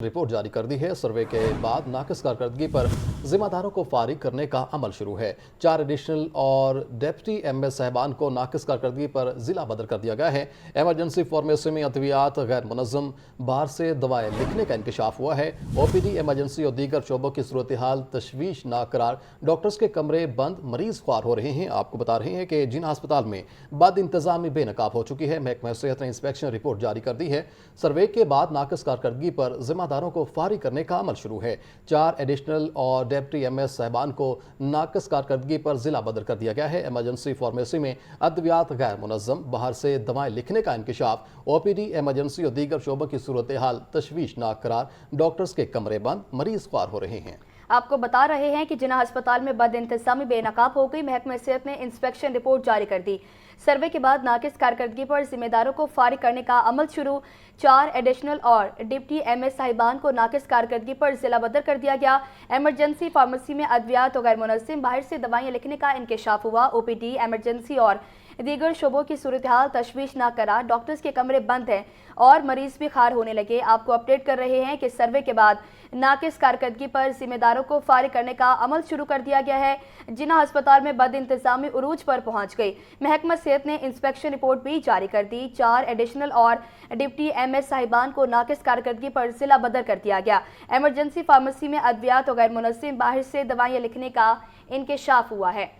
Report जारी कर दी है। सर्वे के बाद नाक़िस कारकर्दगी पर जिम्मेदारों को फारिग करने का अमल शुरू है। 4 एडिशनल और डेप्टी एमएस साहिबान को नाक़िस कारकर्दगी पर जिला बदर कर दिया गया है। इमरजेंसी फार्मेसी में अद्वियात गैर मुनज़्ज़म, बाहर से दवाएं लिखने का इंकशाफ हुआ है। ओपीडी, इमरजेंसी और दीगर शोबों की सूरत हाल तशवीशनाक करार, डॉक्टर्स के कमरे बंद, मरीज ख्वार हो रहे हैं। आपको बता रहे हैं कि जिन अस्पताल में बद इंतजामी बेनकाब हो चुकी है, महकमा सेहत ने इंस्पेक्शन रिपोर्ट जारी कर दी है। सर्वे के बाद नाक़िस कारकर्दगी पर जिम्मेदारों को फारिग करने का अमल शुरू है। 4 एडिशनल और डेप्टी एमएस साहिबान को नाक़िस कारकर्दगी पर जिला बदर कर दिया गया है। इमरजेंसी फार्मेसी में अद्वियात गैर मुनज़्ज़म, बाहर से दवाएं लिखने का इंकशाफ, ओपीडी, इमरजेंसी और दीगर शोबों की सूरत हाल तशवीशनाक करार, डॉक्टर्स के कमरे बंद, मरीज ख्वार हो रहे हैं। आपको बता रहे हैं कि जिना अस्पताल में बद इंतजामी बेनकाब हो गई, महकमा सेहत ने इंस्पेक्शन रिपोर्ट जारी कर दी। सर्वे के बाद नाक़िस कारकर्दगी पर जिम्मेदारों को फारिग करने का अमल शुरू। 4 एडिशनल और डिप्टी एमएस साहिबान को नाक़िस कारकर्दगी पर जिला बदर कर दिया गया। इमरजेंसी फार्मेसी में अद्वियात और गैर मुनज़्ज़म, बाहर से दवाएं लिखने का इंकशाफ हुआ। ओपीडी, इमरजेंसी और दीगर शोबों की सूरत हाल तशवीशनाक करार, डॉक्टर्स के कमरे बंद हैं और मरीज भी खार होने लगे। आपको अपडेट कर रहे हैं कि सर्वे के बाद नाक़िस कारकर्दगी पर जिम्मेदारों को फारिग करने का अमल शुरू कर दिया गया है। जिना अस्पताल में बद इंतजामी उरूज पर पहुंच गई, महकमा सेहत ने इंस्पेक्शन रिपोर्ट भी जारी कर दी। 4 एडिशनल और डिप्टी एमएस साहिबान को नाक़िस कारकर्दगी पर जिला बदर कर दिया गया। इमरजेंसी फार्मेसी में अद्वियात और गैर मुनज़्ज़म, बाहर से दवाएं लिखने का इंकशाफ हुआ है।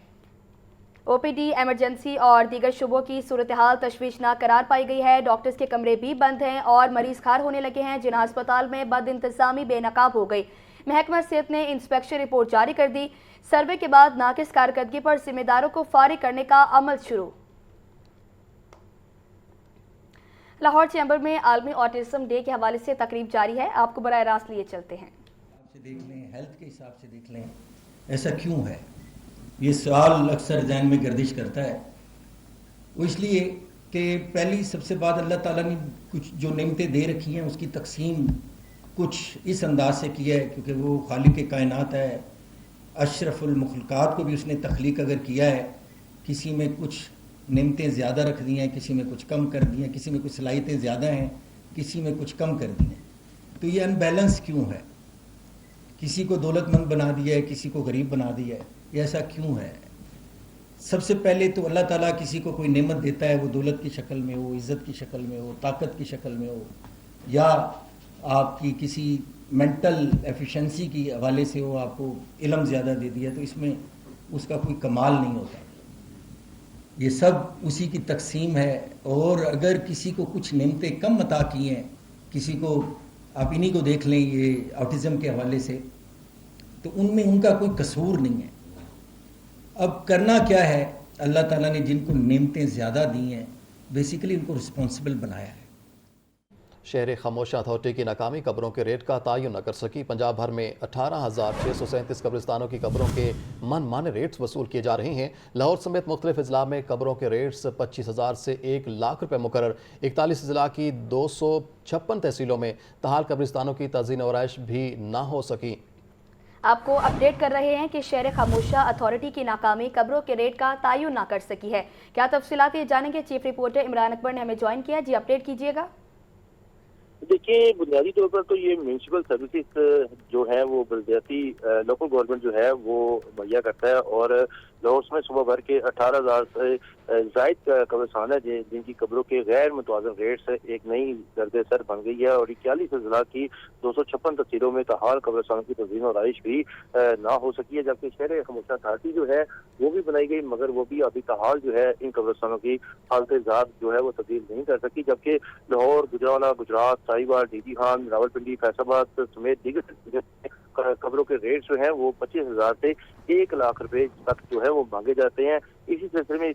ओपीडी, इमरजेंसी और दीगर शुबों की सूरत हाल तशवीशनाक करार पाई गई है। डॉक्टर्स के कमरे भी बंद हैं और मरीज खार होने लगे हैं। जिना अस्पताल में बद इंतजामी बेनकाब हो गई, महकमा सेहत ने इंस्पेक्शन रिपोर्ट जारी कर दी। सर्वे के बाद नाक़िस कारकर्दगी पर जिम्मेदारों को फारिग करने का अमल शुरू। लाहौर चैम्बर में आलमी ऑटिज्म डे के हवाले से तकरीब जारी है। आपको बराह रास्त लिए चलते हैं। देख लें, हेल्थ के हिसाब से देख लें, ऐसा क्यों है? ये सवाल अक्सर जहन में गर्दिश करता है। वो इसलिए कि पहली सबसे बाद अल्लाह ताला ने कुछ जो नेमतें दे रखी हैं उसकी तकसीम कुछ इस अंदाज से की है, क्योंकि वो खालिक कायनात है, अशरफुल मखलूक़ात को भी उसने तख्लीक अगर किया है, किसी में कुछ नेमतें ज़्यादा रख दी हैं, किसी में कुछ कम कर दी हैं, किसी में कुछ सलाहियतें ज़्यादा हैं, किसी में कुछ कम कर दी हैं, तो ये अनबैलेंस क्यों है? किसी को दौलतमंद बना दिया है, किसी को गरीब बना दिया है, ये ऐसा क्यों है? सबसे पहले तो अल्लाह ताला किसी को कोई नेमत देता है, वो दौलत की शक्ल में हो, इज़्ज़त की शक्ल में हो, ताकत की शक्ल में हो, या आपकी किसी मेंटल एफिशिएंसी की हवाले से हो, आपको इल्म ज़्यादा दे दिया, तो इसमें उसका कोई कमाल नहीं होता। ये सब उसी की तकसीम है। और अगर किसी को कुछ नेमतें कम अता की हैं, किसी को आप इन्हीं को देख लें ये ऑटिज़म के हवाले से, तो उनमें उनका कोई कसूर नहीं है। अब करना क्या है? अल्लाह ताला ने जिनको नेमतें ज़्यादा दी हैं, बेसिकली उनको रिस्पॉन्सिबल बनाया है। शहर खामोशा अथॉरिटी की नाकामी कब्रों के रेट का तयन न कर सकी। पंजाब भर में 18,637 कब्रिस्तानों की कब्रों के मनमाने रेट्स वसूल किए जा रहे हैं। लाहौर समेत मुख्तलिफ अजला में कब्रों के रेट्स 25,000 से 1 लाख रुपये मुकर्रर। 41 अजला की 256 तहसीलों में तहाल कब्रिस्तानों की तज़ीन और आइश भी ना हो सकी। आपको अपडेट कर रहे हैं कि शहर खामोशा अथॉरिटी की नाकामी कब्रों के रेट का तयन ना कर सकी है। क्या तफसीलात ये जानेंगे? चीफ रिपोर्टर इमरान अकबर ने हमें ज्वाइन किया। जी, अपडेट कीजिएगा। देखिए, बुनियादी तौर पर तो ये म्यूनसिपल सर्विसेज जो है वो बल्दियाती लोकल गवर्नमेंट जो है वो मुहैया करता है। और लाहौर में सुबह भर के 18,000 से जायद कब्रिस्तान है जिनकी कब्रों के गैर मुतवाज़न रेट से एक नई गर्द सर बन गई है। और 41 अजला की 256 तहसीलों में तहाल कब्रिस्तानों की तज़ीन और आइश भी ना हो सकी है। जबकि शहर खामोशा अथॉरिटी जो है वो भी बनाई गई, मगर वो भी अभी तहाल जो है इन कब्रिस्तानों की हालत ज़ात जो है वो तब्दील नहीं कर सकी। जबकि लाहौर, गुजरावाला, गुजरात, साहिवाल, डीडी खान, रावलपिंडी, फैसलाबाद समेत दीगर कब्रों के रेट जो हैं वो 25,000 से 1 लाख रुपए तक जो है वो मांगे जाते हैं। इसी सिलसिले में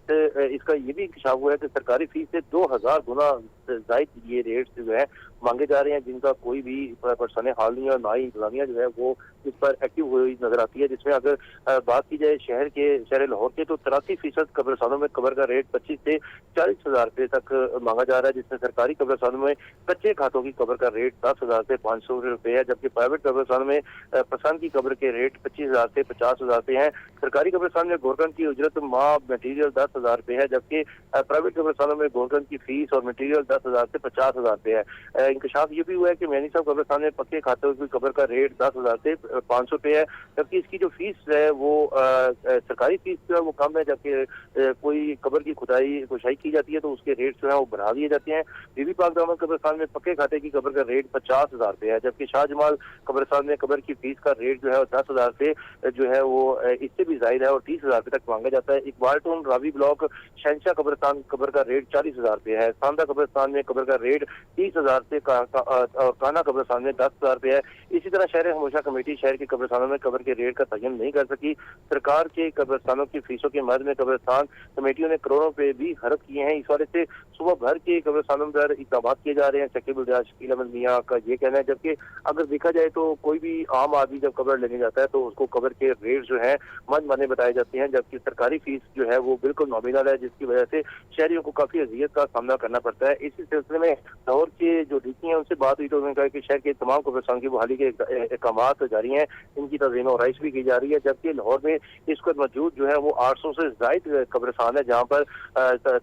इसका ये भी इंकशाफ हुआ है कि सरकारी फीस से 2000 गुना जायद ये रेट जो है मांगे जा रहे हैं, जिनका कोई भी परेशानी हाल नहीं है। और ना ही इंतजामिया जो है वो इस पर एक्टिव हुई नजर आती है। जिसमें अगर बात की जाए शहर लाहौर के, तो 83% कब्रिस्तानों में कब्र का रेट 25 से 40,000 रुपये तक मांगा जा रहा है। जिसमें सरकारी कब्रिस्तानों में कच्चे खातों की कब्र का रेट 10,000 से 500 रुपये है। जबकि प्राइवेट कब्रिस्तान में पसंद की कब्र के रेट 25,000 से 50,000 से हैं। सरकारी कब्रिस्तान में गोरकन की उजरत माह अब मटीरियल 10,000 रुपये है, जबकि प्राइवेट कब्रिस्तानों में गोल्डन की फीस और मटीरियल 10,000 से 50,000 रुपये है। इंकशाफ ये भी हुआ है कि मेहनी साहब कब्रिस्तान में पक्के खाते हुए कब्र का रेट 10,000 से 500 रुपये है, जबकि इसकी जो फीस है वो सरकारी फीस जो है वो कम है, जबकि कोई कब्र की खुदाई की जाती है तो उसके रेट जो है वो बढ़ा दिए जाते हैं। बीबी पाक दामन कब्रिस्तान में पक्के खाते की कब्र का रेट 50,000 रुपये है, जबकि शाह जमाल कब्रिस्तान में कब्र की फीस का रेट जो है 10,000 से जो है वो इससे भी ज्यादा है और 30,000 रुपये तक मांगा जाता है। इकबाल टोन रावी ब्लॉक शहनशाह कब्रिस्तान कब्र का रेट 40,000 रुपये है। सांदा कब्रिस्तान में कब्र का रेट 30,000 से काना कब्रिस्तान में 10,000 रुपये है। इसी तरह शहर हमोशा कमेटी शहर के कब्रिस्तानों में कब्र के रेट का तयन नहीं कर सकी। सरकार के कब्रिस्तानों की फीसों के मद में कब्रिस्तान कमेटियों ने करोड़ों रुपये भी खर्च किए हैं। इस वजह से सुबह भर के कब्रिस्तानों पर इक़दाम किए जा रहे हैं। शकील उल-जहाज शकील अहमद मियां का ये कहना है, जबकि अगर देखा जाए तो कोई भी आम आदमी जब कब्र लेने जाता है तो उसको कब्र के रेट जो है मन माने बताए जाते हैं, जबकि सरकारी फीस जो है वो बिल्कुल नॉमिनल है, जिसकी वजह से शहरियों को काफी अजियत का सामना करना पड़ता है। इसी सिलसिले में लाहौर के जो डीसी हैं उनसे बात हुई तो उन्होंने कहा कि शहर के तमाम कब्रिस्तान की बहाली के अहकाम जारी हैं, इनकी तज़ीन और आइश भी की जा रही है, जबकि लाहौर में इस वक्त मौजूद जो है वो 800 से ज्यादा कब्रिस्तान है जहाँ पर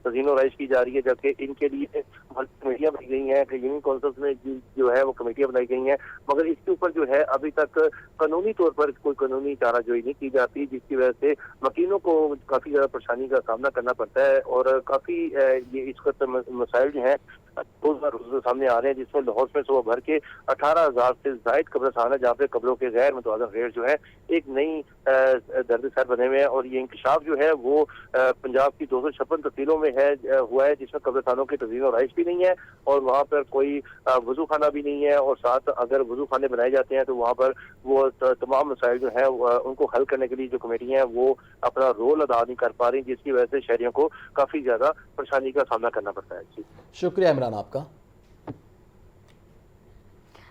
तज़ीन और आइश की जा रही है, जबकि इनके लिए कमेटियां बनाई गई हैं, यूनियन काउंसिल में जो है वो कमेटियां बनाई गई हैं, मगर इसके ऊपर जो है अभी तक कानूनी तौर पर कोई कानूनी चाराजोई नहीं की जाती, जिसकी वजह से मकीनों को काफी ज्यादा परेशानी का सामना करना पड़ता है और काफी ये इस वक्त मसाइल जो है रोज सामने आ रहे हैं, जिसमें लाहौर में सुबह भर के 18,000 से जायद कब्रिस्तान है जहाँ पे कब्रों के गैर मुतवाज़न रेट जो है एक नई दर्द सर बने हुए हैं। और ये इंकशाफ जो है वो पंजाब की 256 तहसीलों में हुआ है, जिसमें कब्रिस्तानों की तज़ीन और आइश भी नहीं है और वहाँ पर कोई वजू खाना भी नहीं है, और साथ अगर वजू खाने बनाए जाते हैं तो वहाँ पर वो तमाम मसाइल जो है उनको हल करने के लिए जो कमेटियाँ हैं वो अपना रोल अदा नहीं कर पा रही, जिसकी वजह से शहरियों को काफी ज्यादा परेशानी का सामना करना पड़ता है। जी शुक्रिया इमरान आपका।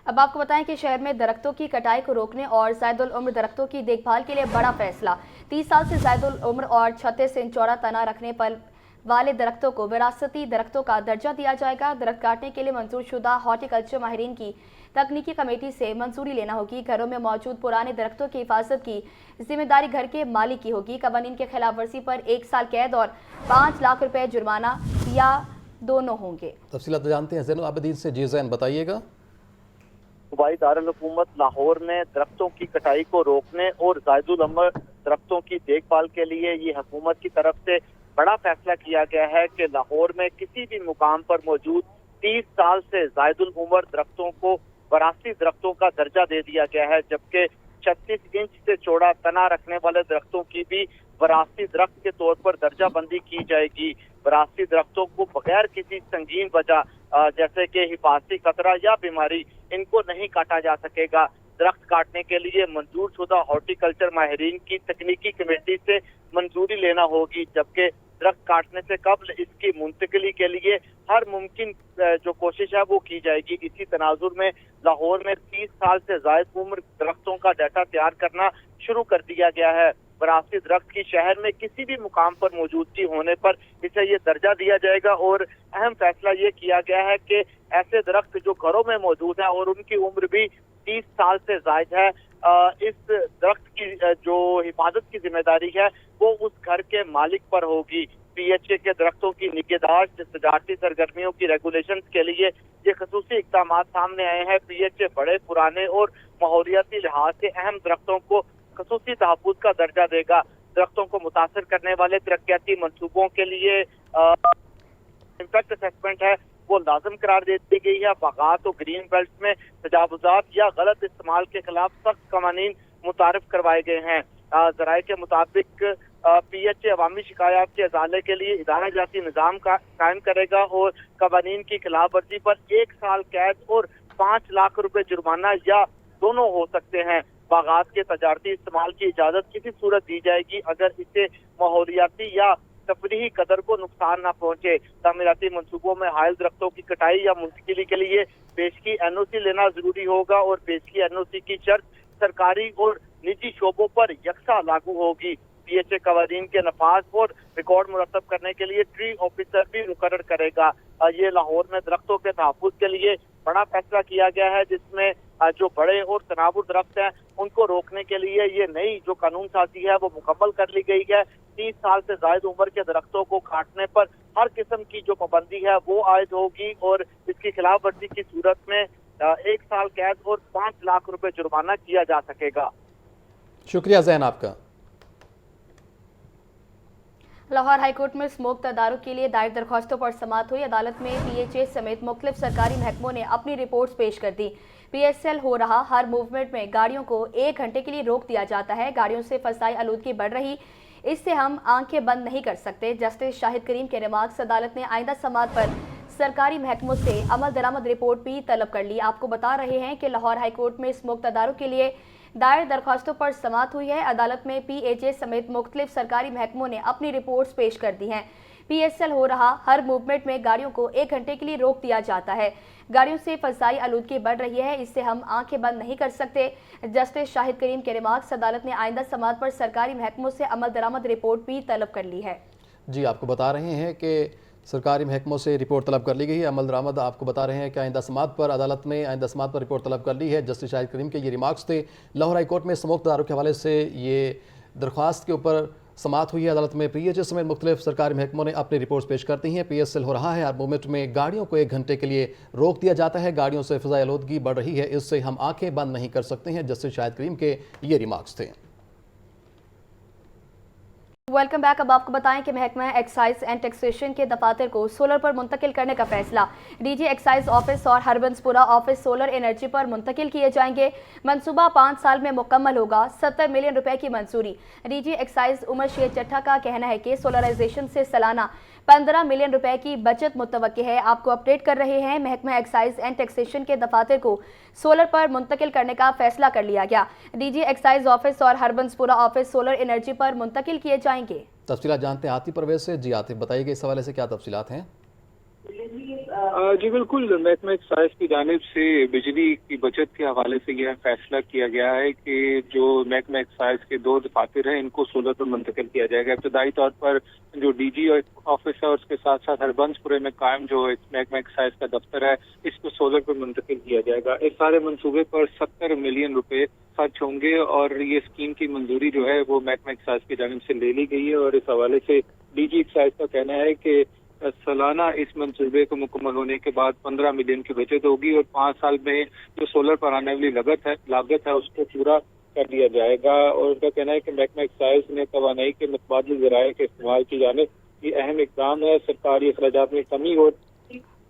अब आपको बताएं कि शहर में दरख्तों की कटाई को रोकने और ज़ायदुल उम्र दरख्तों की देखभाल के लिए बड़ा फैसला। 30 साल से ज़ायदुल उम्र और 36 इंच चौड़ा तना रखने पर वाले दरख्तों को विरासती दरख्तों का दर्जा दिया जाएगा। दरख्त काटने के लिए मंजूर शुदा हॉर्टिकल्चर माहिरीन की तकनीकी कमेटी से मंजूरी लेना होगी। घरों में मौजूद पुराने दरख्तों की हिफाजत की जिम्मेदारी घर के मालिक की होगी। कवानीन के खिलाफ वर्जी पर 1 साल कैद और 5 लाख रुपए जुर्माना या दोनों होंगे। तफसीलात जानते हैं ज़ैनुल आबिदीन से। जी ज़ैन बताइएगा। सूबाई दारुल हुकूमत लाहौर में दरख्तों की कटाई को रोकने और ज़ायदुल उम्र दरख्तों की देखभाल के लिए ये हुकूमत की तरफ से बड़ा फैसला किया गया है कि लाहौर में किसी भी मुकाम पर मौजूद 30 साल से ज़ायदुल उम्र दरख्तों को वरासती दरख्तों का दर्जा दे दिया गया है, जबकि 36 इंच से चौड़ा तना रखने वाले दरख्तों की भी वरासती दरख्त के तौर पर दर्जा बंदी की जाएगी। वरासती दरख्तों को बगैर किसी संगीन वजह जैसे कि हिफाजती खतरा या बीमारी इनको नहीं काटा जा सकेगा। दरख्त काटने के लिए मंजूर शुदा हॉर्टिकल्चर माहिरीन की तकनीकी कमेटी से मंजूरी लेना होगी, जबकि दरख्त काटने से कबल इसकी मुंतकिली के लिए हर मुमकिन जो कोशिश है वो की जाएगी। इसी तनाजुर में लाहौर में 30 साल से ज़ायद उम्र दरख्तों का डाटा तैयार करना शुरू कर दिया गया है। वरासती दरख्त की शहर में किसी भी मुकाम पर मौजूदगी होने पर इसे ये दर्जा दिया जाएगा और अहम फैसला ये किया गया है कि ऐसे दरख्त जो घरों में मौजूद है और उनकी उम्र भी 30 साल से जायद है, इस दरख्त की जो हिफाजत की जिम्मेदारी है वो उस घर के मालिक पर होगी। PHA के दरख्तों की निगहदाश्त सजावटी सरगर्मियों की रेगुलेशन के लिए ये खसूसी इक़दाम सामने आए हैं। PHA बड़े पुराने और माहौलियाती लिहाज से अहम दरख्तों को खसूसी तहफ़्फ़ुज़ का दर्जा देगा। दरख्तों को मुतासर करने वाले तरक्याती मनसूबों के लिए इम्पैक्ट असेसमेंट है वो लाजम करार दे दी गई है। बागात और ग्रीन बेल्ट में तजावुज़ात या गलत इस्तेमाल के खिलाफ सख्त कवानीन मुतारिफ करवाए गए हैं। ज़राए के मुताबिक PHA अवामी शिकायत के इजाले के लिए इदारा जाती निज़ाम का कायम करेगा और कवानीन की खिलाफ वर्जी पर 1 साल कैद और 5 लाख रुपए जुर्माना या दोनों हो सकते हैं। बागात के तजारती इस्तेमाल की इजाज़त किसी सूरत दी जाएगी अगर इससे माहौलियाती या तफरीही कदर को नुकसान न पहुंचे। तामीराती मनसूबों में हायल दरख्तों की कटाई या मुंतकिली के लिए पेशगी NOC लेना जरूरी होगा और पेशगी NOC की शर्त सरकारी और निजी शोबों पर यकसा लागू होगी। PHA कवानीन के नफाज और रिकॉर्ड मुरतब करने के लिए ट्री ऑफिसर भी मुकर्रर करेगा। ये लाहौर में दरख्तों के तहफ़्फ़ुज़ के लिए बड़ा फैसला किया गया है, जिसमें जो बड़े और तनावुर दरख्त हैं उनको रोकने के लिए ये नई जो कानून साजी है वो मुकम्मल कर ली गई है। 30 साल से ज्यादा उम्र के दरख्तों को काटने पर हर किस्म की जो पाबंदी है वो आयद होगी और इसकी खिलाफ वर्जी की सूरत में 1 साल कैद और 5 लाख रुपए जुर्माना किया जा सकेगा। शुक्रिया जैन आपका। लाहौर हाईकोर्ट में स्मोक तदारुक के लिए दायर दरख्वास्तों पर समाअत हुई। अदालत में PHA समेत मुख्तलिफ सरकारी महकमों ने अपनी रिपोर्ट्स पेश कर दी। PSL हो रहा हर मूवमेंट में गाड़ियों को 1 घंटे के लिए रोक दिया जाता है। गाड़ियों से फसाई आलूदगी बढ़ रही, इससे हम आंखें बंद नहीं कर सकते। जस्टिस शाहिद करीम के रिमार्क्स। अदालत ने आइंदा समाअत पर सरकारी महकमों से अमल दरामद रिपोर्ट भी तलब कर ली। आपको बता रहे हैं कि लाहौर हाईकोर्ट में स्मोक तदारुक के लिए दायर दरख्वास्तों पर समाअत हुई है। अदालत में PHA समेत मुख्तलिफ सरकारी महकमों ने अपनी रिपोर्ट्स पेश कर दी हैं। PSL हो रहा हर मूवमेंट में गाड़ियों को 1 घंटे के लिए रोक दिया जाता है। गाड़ियों से फसाई आलूदगी बढ़ रही है, इससे हम आंखें बंद नहीं कर सकते। जस्टिस शाहिद करीम के रिमार्क्स। अदालत ने आइंदा समाअत पर सरकारी महकमों से अमल दरामद रिपोर्ट भी तलब कर ली है। जी, आपको बता रहे हैं कि सरकारी महकमों से रिपोर्ट तलब कर ली गई है। अमल दरामद आपको बता रहे हैं कि आइंदा समाअत पर अदालत में आइंदा समाअत पर रिपोर्ट तलब कर ली है। जस्टिस शाहिद करीम के ये रिमार्क्स थे। लाहौर हाई कोर्ट में स्मोक तदारुक के हवाले से ये दरख्वास्त के ऊपर समाअत हुई है। अदालत में PHA समेत मुख्तलिफ सरकारी महकमों ने अपनी रिपोर्ट्स पेश करती हैं। PSL हो रहा है हर मूवमेंट में गाड़ियों को 1 घंटे के लिए रोक दिया जाता है। गाड़ियों से फ़िज़ाई आलूदगी बढ़ रही है, इससे हम आंखें बंद नहीं कर सकते हैं। जस्टिस शाहिद करीम के ये रिमार्क्स थे। Welcome back. अब आपको बताएं कि महकमा एक्साइज एंड टैक्सेशन के दफातर को सोलर पर मुंतकिल करने का फैसला। DG एक्साइज ऑफिस और हरबंसपुरा ऑफिस सोलर एनर्जी पर मुंतकिल किए जाएंगे। मंसूबा 5 साल में मुकम्मल होगा। 70 मिलियन रुपए की मंजूरी। DG एक्साइज उमर शेर चट्ठा का कहना है कि सोलराइजेशन से सालाना 15 मिलियन रुपए की बचत मुतवक्की है। आपको अपडेट कर रहे हैं, महकमा एक्साइज एंड टैक्सेशन के दफातर को सोलर पर मुंतकिल करने का फैसला कर लिया गया। DG एक्साइज ऑफिस और हरबंसपुरा ऑफिस सोलर एनर्जी पर मुंतकिल किए जाएंगे। तफसीलात जानते हैं आतिफ परवेज से। जी आतिफ, बताइए इस हवाले से क्या तफसीलात हैं? जी बिल्कुल, महकमा एक्साइज की जानिब से बिजली की बचत के हवाले से यह फैसला किया गया है कि जो महकमा एक्साइज के 2 दफातर हैं इनको सोलर पर मुंतकिल किया जाएगा। इब्तदाई तौर पर जो DG ऑफिस है उसके साथ साथ हरबंसपुरे में कायम जो महकमा एक्साइज का दफ्तर है इसको सोलर पर मुंतकिल किया जाएगा। इस सारे मनसूबे पर 70 मिलियन रुपए खर्च होंगे और ये स्कीम की मंजूरी जो है वो महकमा एक्साइज की जानिब से ले ली गई है। और इस हवाले से DG एक्साइज का कहना है कि सालाना इस मंसूबे को मुकम्मल होने के बाद 15 मिलियन की बचत होगी और 5 साल में जो सोलर पर आने वाली लागत है उसको पूरा कर दिया जाएगा। और उनका कहना है कि महकमा एक्साइज ने तवानाई के मुतबादिल ज़राए के इस्तेमाल की जानिब ये अहम इक़दाम है। सरकारी अखराजात में कमी और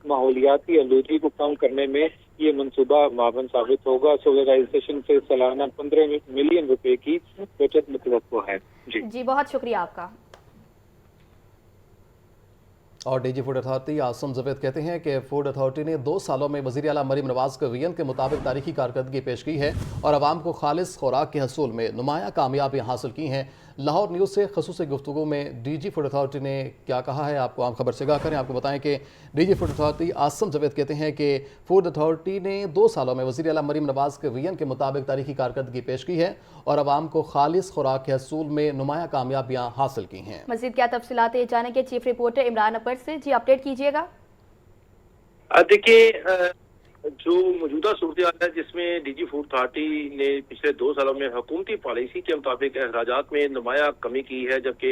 माहौलियाती आलूदगी को कम करने में ये मंसूबा मावन साबित होगा। सोलराइजेशन से सालाना 15 मिलियन रुपए की बचत मुतवक्को है। जी बहुत शुक्रिया आपका। और DG food authority Asim Javed कहते हैं कि फूड अथॉरिटी ने 2 सालों में वज़ीर आला मरीम नवाज के विजन के मुताबिक तारीखी कारकर्दगी पेश की है और आवाम को खालिस खुराक के हसूल में नुमाया कामयाबियाँ हासिल की हैं। लाहौर न्यूज़ से खसूसी गुफ्तगू में DG फूड अथॉरिटी ने क्या कहा है, आपको आम खबर से आगाह करें। आपको बताएं कि DG food authority Asim Javed कहते हैं कि फूड अथॉरिटी ने 2 सालों में वज़ीर आला मरीम नवाज के विजन के मुताबिक तारीखी कारकर्दगी पेश की है और आवाम को खालिस खुराक के हसूल में नुमाया कामयाबियाँ हासिल की हैं। मज़ीद क्या तफसीलात जानेंगे चीफ रिपोर्टर इमरान अकबर से। जी अपडेट कीजिएगा। देखिए, जो मौजूदा सूरत हाल है जिसमें DG फूड अथॉरिटी ने पिछले 2 सालों में हुकूमती पॉलिसी के मुताबिक अखराजात में नुमाया कमी की है, जबकि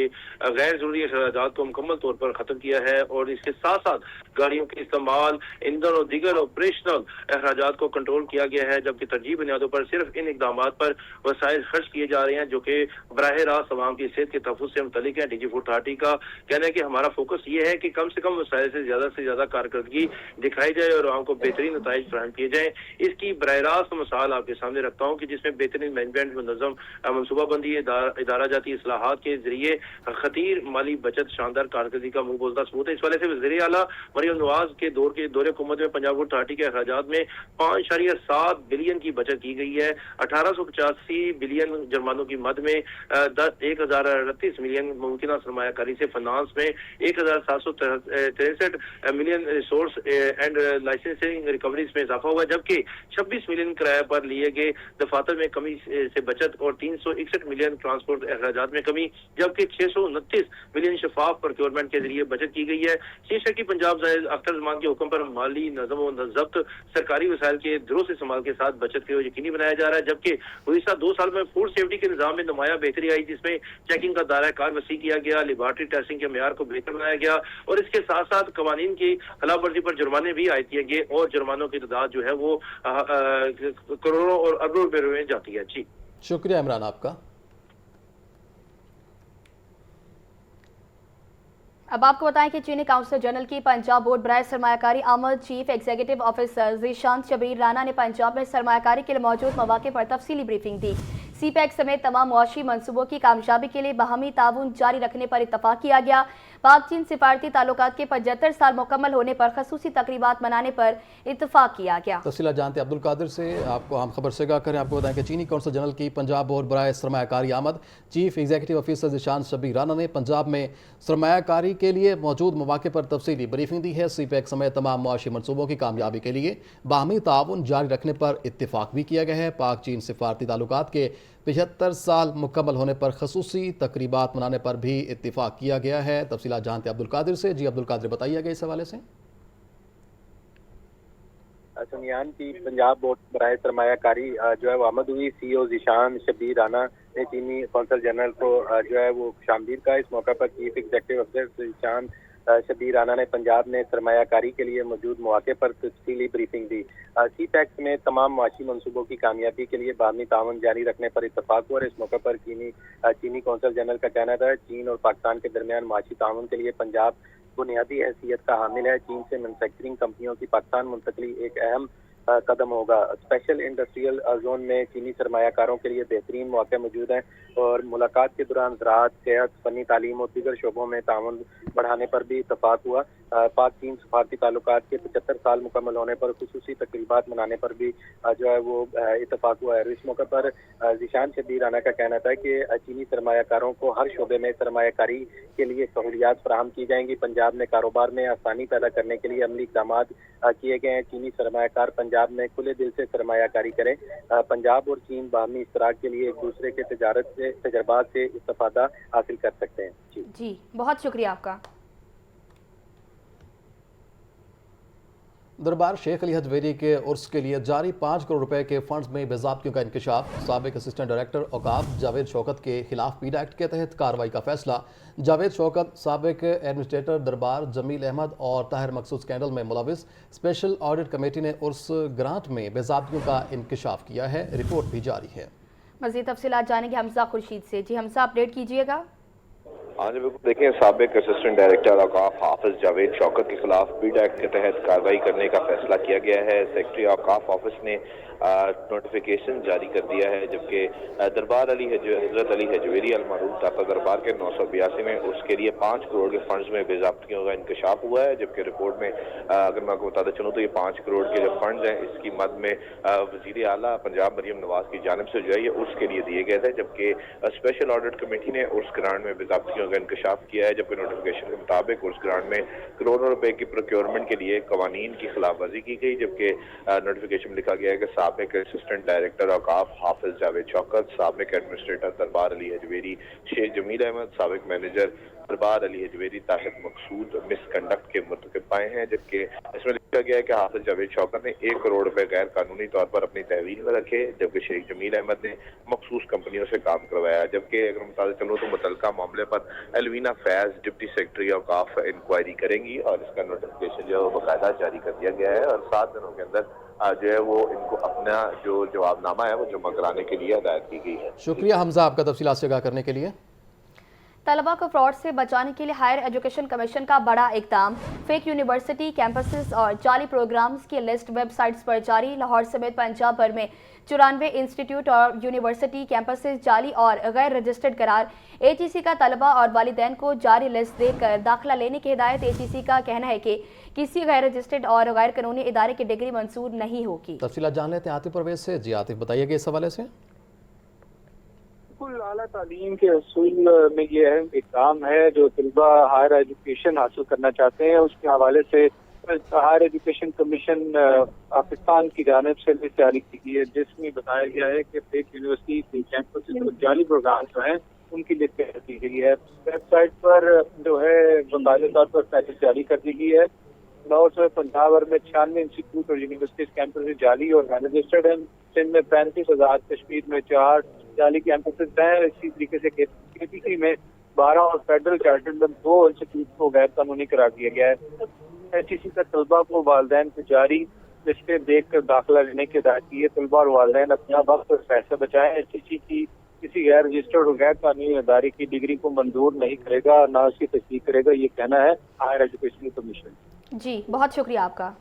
गैर जरूरी अखराजात को मुकम्मल तौर पर ख़त्म किया है और इसके साथ साथ गाड़ियों के इस्तेमाल, ईंधन और दीगर ऑपरेशनल अखराजात को कंट्रोल किया गया है, जबकि तरजीह बुनियादों पर सिर्फ इन इकदाम पर वसाइल खर्च किए जा रहे हैं जो कि बराह रास्त अवाम की सेहत के तहफ़्फ़ुज़ से मुतल्लिक है। DG फूड अथॉरिटी का कहना है कि हमारा फोकस ये है कि कम से कम वसाइल से ज़्यादा कारकर्दगी दिखाई जाए और आवाम को बेहतरीन नताइज फराहम किए जाएँ। इसकी बराह रास्त मिसाल आपके सामने रखता हूँ कि जिसमें बेहतरीन मैनेजमेंट, मुनज़्ज़म मनसूबाबंदी, इदारा जाती इस्लाहात के जरिए खतीर माली बचत, शानदार कारकर्दगी का मुंह बोलता सबूत है। इस वाले से वज़ीर आला मरीम नवाज के दौरे हुकूमत में पंजाब फूड अथॉरिटी के अखराजात में 5.7 बिलियन की बचत की गई है। 1885 बिलियन जुर्मानों की मद में 1038 मिलियन मुमकिन सरमायाकारी से फाइनेंस में 1763 million resource and licensing recovery इसमें इजाफा हुआ, जबकि 26 मिलियन किराए पर लिए गए दफातर में कमी से बचत और 361 मिलियन ट्रांसपोर्ट अखराजात में कमी, जबकि 629 मिलियन शफाफ प्रोक्योरमेंट के जरिए बचत की गई है। शीर्षक की पंजाब जाहिर अख्तर जमान के हुक्म पर माली नज़म व ज़ब्त सरकारी वसाइल के दुरुस्त इस्तेमाल के साथ बचत को यकीनी बनाया जा रहा है, जबकि गुज़िश्ता 2 साल में फूड सेफ्टी के निज़ाम में नुमाया बेहतरी आई, जिसमें चेकिंग का दायरा कार वसी किया गया, लेबॉर्ट्री टेस्टिंग के मेयार को बेहतर बनाया गया और इसके साथ साथ कवानीन की खिलाफ वर्जी पर जुर्माने भी आयद किए गए और जुर्मानों की तादाद जो है वो करोड़ों और अरबों रुपए में जाती है। जी शुक्रिया इमरान आपका। अब आपको बताएं कि चीनी काउंसिल जनरल की पंजाब बोर्ड बराए सरमायाकारी आमद chief executive officer Zeeshan Shabbir Rana ने पंजाब में सरमायाकारी के लिए मौजूद मौके पर तफसीली ब्रीफिंग दी। CPEC समेत तमाम मुआशी मनसूबों की कामयाबी के लिए बाहमी ताउन जारी रखने पर इत्तफाक किया गया। पाक चीन सिफारती ताल्लुकात के 75 साल मुकम्मल होने पर खसूसी तकरीबात मनाने पर इत्तफाक किया गया। तफसीलात जानते अब्दुल कादिर से। आपको हम खबर से आगाह करें, आपको बताएं कि चीनी कौंसल जनरल की पंजाब बोर्ड बराए सरमायाकारी आमद chief executive officer Zeeshan Shabbir Rana ने पंजाब में सरमायाकारी के लिए मौजूद मौके पर तफसीली ब्रीफिंग दी है। CPEC समेत तमाम मुआशी मनसूबों की कामयाबी के लिए बाहमी ताउन जारी रखने पर इत्तफाक भी किया गया है। पाक चीन सिफारती ताल्लुकात के 75 साल मुकम्मल होने पर खसूसी तकरीबात मनाने पर भी इत्तिफाक किया गया है। तफसीलात जानते अब्दुल कादिर से। जी अब्दुल कादिर बताइएगा इस हवाले से। सुनियान की पंजाब बोर्ड बराए सरमायाकारी जो है वो आमद हुई। CEO ज़ीशान शबीर राना ने चीनी कौंसल जनरल को जो है वो खुशामदीद का। इस मौके पर chief executive officer Zeeshan Shabbir Rana ने पंजाब में सरमायाकारी के लिए मौजूद मौके पर तफसीली ब्रीफिंग दी। CPEC में तमाम मुआशी मनसूबों की कामयाबी के लिए बाहमी ताउन जारी रखने पर इत्तफाक हुआ। इस मौके पर चीनी कौंसल जनरल का कहना था चीन और पाकिस्तान के दरमियान मुआशी ताउन के लिए पंजाब बुनियादी हैसियत का हामिल है। चीन से मैन्युफैक्चरिंग कंपनियों की पाकिस्तान मुंतकली एक अहम कदम होगा। स्पेशल इंडस्ट्रियल जोन में चीनी सरमायाकारों के लिए बेहतरीन मौके मौजूद हैं और मुलाकात के दौरान ज़राअत, सेहत, फनी तालीम और दीगर शोबों में ताउन बढ़ाने पर भी इत्तफाक हुआ। पाक चीन सफारती ताल्लुकात के 75 साल मुकम्मल होने पर खुसूसी तकरीबात मनाने पर भी जो है वो इत्तफाक हुआ है। इस मौके पर ज़ीशान शबीर राना का कहना था कि चीनी सरमायाकारों को हर शोबे में सरमायाकारी के लिए सहूलियात फराहम की जाएंगी। पंजाब में कारोबार में आसानी पैदा करने के लिए अमली इक़दाम किए गए हैं। चीनी सरमायाकार पंजाब में खुले दिल से सरमायाकारी करें। पंजाब और चीन बाहमी इश्तराक के लिए एक दूसरे के तजर्बात से इस्तेफादा हासिल कर सकते हैं। जी बहुत शुक्रिया आपका। दरबार शेख अली हजवेरी के उर्स के लिए जारी 5 करोड़ रुपए के फंड्स में बेज़ाब्तियों का इंकशाफ। साबिक असिस्टेंट डायरेक्टर औकाफ जावेद शौकत के खिलाफ पीडा एक्ट के तहत कार्रवाई का फैसला। जावेद शौकत साबिक एडमिनिस्ट्रेटर दरबार जमील अहमद और ताहिर मकसूद स्कैंडल में मुलविस। स्पेशल ऑडिट कमेटी ने उर्स ग्रांट में बेज़ाब्तियों का इंकशाफ किया है। रिपोर्ट भी जारी है। मज़ीद तफसीलात जानेंगे हमजा खुर्शीद से। जी हमजा अपडेट कीजिएगा। हाँ जी बिल्कुल, देखिए साबिक असिस्टेंट डायरेक्टर औकाफ हाफिज जावेद शौकत के खिलाफ पीडा एक्ट के तहत कार्रवाई करने का फैसला किया गया है। सेक्रेटरी औकाफ ऑफिस ने नोटिफिकेशन जारी कर दिया है, जबकि दरबार हजरत अली हजवेरी अलमरूफ दाता दरबार के 982 में उसके लिए 5 करोड़ के फंड्स में बेज़ाब्तियों का इंकशाफ हुआ है। जबकि रिपोर्ट में अगर मैं आपको बताता चलूँ तो ये 5 करोड़ के जो फंड्स हैं इसकी मद में वज़ीर आला पंजाब मरियम नवाज की जानिब से जो है ये उर्स के लिए दिए गए थे। जबकि स्पेशल ऑडिट कमेटी ने उर्स ग्रांट में बेज़ाब्तियों का इंकशाफ किया है। जबकि नोटिफिकेशन के मुताबिक उर्स ग्रांट में करोड़ों रुपए की प्रोक्योरमेंट के लिए कवानीन की खिलाफ वर्जी की गई। जबकि नोटिफिकेशन में लिखा गया है कि साबिक असिस्टेंट डायरेक्टर औकाफ हाफिज जावेद शौकत, साबिक एडमिनिस्ट्रेटर दरबार अली हजवेरी शेख जमील अहमद, साबिक मैनेजर दरबार अली हजवेरी ताहिर मकसूद मिसकंडक्ट के मुर्तकिब पाए हैं। जबकि इसमें लिखा गया है कि हाफिज जावेद शौकत ने 1 करोड़ रुपए गैर कानूनी तौर पर अपनी तहवील में रखे, जबकि शेख जमील अहमद ने मखसूस कंपनियों से काम करवाया। जबकि अगर मैं बता चलूँ तो मुतलका मामले पर अलवीना फैज डिप्टी सेक्रेटरी औकाफ इंक्वायरी करेंगी और इसका नोटिफिकेशन जो है वो बाकायदा जारी कर दिया गया है और 7 दिनों के अंदर जो है वो इनको अपना जो जवाबनामा है वो जमा कराने के लिए हदायत की गई है। शुक्रिया हमजा आपका तफसीलात से आगाह करने के लिए। तलबा को फ्रॉड से बचाने के लिए हायर एजुकेशन कमीशन का बड़ा इकदाम। फेक यूनिवर्सिटी कैंपसेस और जाली प्रोग्राम्स की लिस्ट वेबसाइट्स पर जारी। लाहौर समेत पंजाब भर में 94 इंस्टीट्यूट और यूनिवर्सिटी कैंपसेस जाली और गैर रजिस्टर्ड करार। AGC का तलबा और वालिदैन को जारी लिस्ट देकर दाखिला लेने की हिदायत। AGC का कहना है कि किसी गैर रजिस्टर्ड और गैर कानूनी इदारे की डिग्री मंजूर नहीं होगी। तफसीलात जान लेते हैं आतिफ परवेज से। जी आतिफ बताइएगा इस हवाले से। बिल्कुल आला तालीम के असूल में ये अहम इक़दाम है जो तलबा हायर एजुकेशन हासिल करना चाहते हैं उसके हवाले से हायर एजुकेशन कमीशन पाकिस्तान की जानिब से लिस्ट जारी की गई है, जिसमें बताया गया है कि फेक यूनिवर्सिटी कैंपस जाली प्रोग्राम जो हैं उनकी लिस्ट तैयार की गई है। वेबसाइट पर जो है बाकायदा तौर पर फहरिस्त जारी कर दी गई है। लाहौर में पंजाब भर में 96 इंस्टीट्यूट और यूनिवर्सिटीज कैंपस जाली और रजिस्टर्ड हैं। सिंध में 35,000, कश्मीर में 4 जाली कैंपस हैं। इसी तरीके से KPC में 12 और फेडरल चार्टर्ड में 2 इंस्टीट्यूट को गैर कानूनी करार दिया गया है। HEC का तलबा को वालदैन को जारी लिस्टें देखकर दाखिला लेने की हिदायत की है। तलबा और वालदैन अपना वक्त और पैसा बचाएं। HEC की किसी गैर रजिस्टर्ड और गैर कानूनी अदारे की डिग्री को मंजूर नहीं करेगा, ना उसकी तस्दीक करेगा, ये कहना है हायर एजुकेशन कमीशन। जी, बहुत शुक्रिया आपका।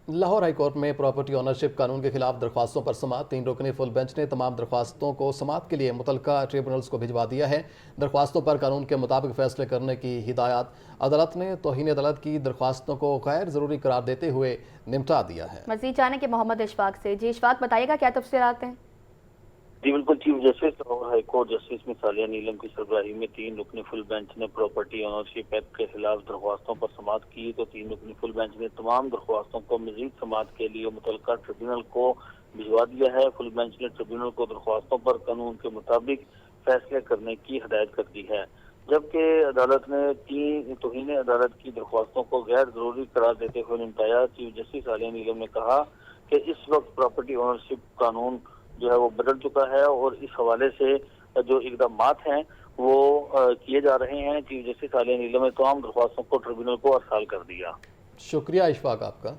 लाहौर हाई कोर्ट में प्रॉपर्टी ओनरशिप कानून के खिलाफ दरख्वास्तों पर समाअत। 3 रुकनी फुल बेंच ने तमाम दरख्वास्तों को समाअत के लिए मुतलका ट्रिब्यूनल्स को भिजवा दिया है। दरख्वास्तों पर कानून के मुताबिक फैसले करने की हिदायत अदालत ने तौहीन अदालत की दरख्वास्तों को गैर ज़रूरी करार देते हुए निपटा दिया है। मज़ीद जाने के मोहम्मद इशफाक से। जी इशफाक, बताइएगा क्या तफसीलात हैं? जी बिल्कुल, चीफ जस्टिस और हाई कोर्ट जस्टिस में सालिया नीलम की सरबराही में 3 रुकनी फुल बेंच ने प्रॉपर्टी ओनरशिप एक्ट के खिलाफ दरख्वास्तों पर समाअत की। तो 3 रुकनी फुल बेंच ने तमाम दरख्वास्तों को मजीद समाअत के लिए मुतलका ट्रिब्यूनल को भिजवा दिया है। फुल बेंच ने ट्रिब्यूनल को दरख्वास्तों पर कानून के मुताबिक फैसले करने की हिदायत कर दी है, जबकि अदालत ने 3 तौहीन अदालत की दरख्वास्तों को गैर जरूरी करार देते हुए निपटाया। चीफ जस्टिस सालिया नीलम ने कहा कि इस वक्त प्रॉपर्टी ओनरशिप कानून जो है वो बदल चुका है और इस हवाले से जो इक़दामात हैं वो किए जा रहे हैं। चीफ जस्टिस सालिया नीलम ने तमाम दरख्वास्तों को ट्रिब्यूनल को अरसाल कर दिया। शुक्रिया इशफाक आपका।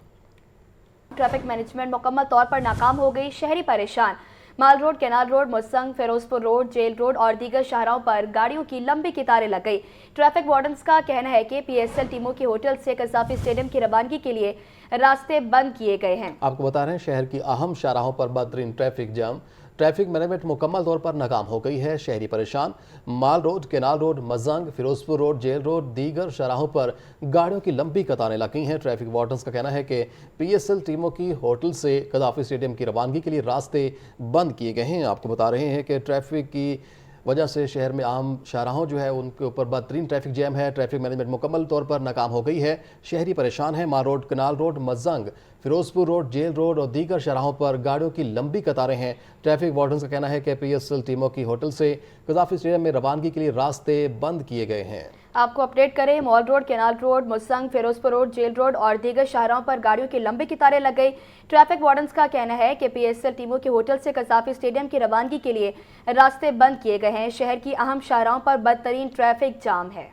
ट्रैफिक मैनेजमेंट मुकम्मल तौर पर नाकाम हो गई, शहरी परेशान। Mall road, canal road, Mozang, Ferozepur road, jail road और दीगर शाहराहों पर गाड़ियों की लंबी कतारें लग गई। ट्रैफिक वार्डन्स का कहना है कि PSL टीमों की होटल से कसाफी स्टेडियम की रवानगी के लिए रास्ते बंद किए गए हैं। आपको बता रहे हैं शहर की अहम शाहराहों पर बदतरीन ट्रैफिक जाम। ट्रैफिक मैनेजमेंट मुकम्मल तौर पर नाकाम हो गई है, शहरी परेशान। Mall road, canal road, Mozang, Ferozepur road, jail road, दीगर शाहराहों पर गाड़ियों की लंबी कतारें लगी हैं। ट्रैफिक वार्डन्स का कहना है कि PSL टीमों की होटल से कदाफी स्टेडियम की रवानगी के लिए रास्ते बंद किए गए हैं। आपको बता रहे हैं कि ट्रैफिक की वजह से शहर में आम शाहराहों जो है उनके ऊपर बदतरीन ट्रैफिक जैम है। ट्रैफिक मैनेजमेंट मुकम्मल तौर पर नाकाम हो गई है, शहरी परेशान है। Mall road, canal road, Mozang, Ferozepur road, jail road और दीगर शाहराहों पर गाड़ियों की लंबी कतारें हैं। ट्रैफिक वार्डन्स का कहना है कि PSL टीमों की होटल से कदाफी स्टेडियम में रवानगी के लिए रास्ते बंद किए गए हैं। आपको अपडेट करें, mall road, canal road, Mozang, Ferozepur road, jail road और दीगर शाहराहों पर गाड़ियों की लंबी कतारें लग गई। ट्रैफिक वार्डन्स का कहना है कि PSL टीमों की होटल से कसाफी स्टेडियम की रवानगी के लिए रास्ते बंद किए गए हैं। शहर की अहम शाहराहों पर बदतरीन ट्रैफिक जाम है।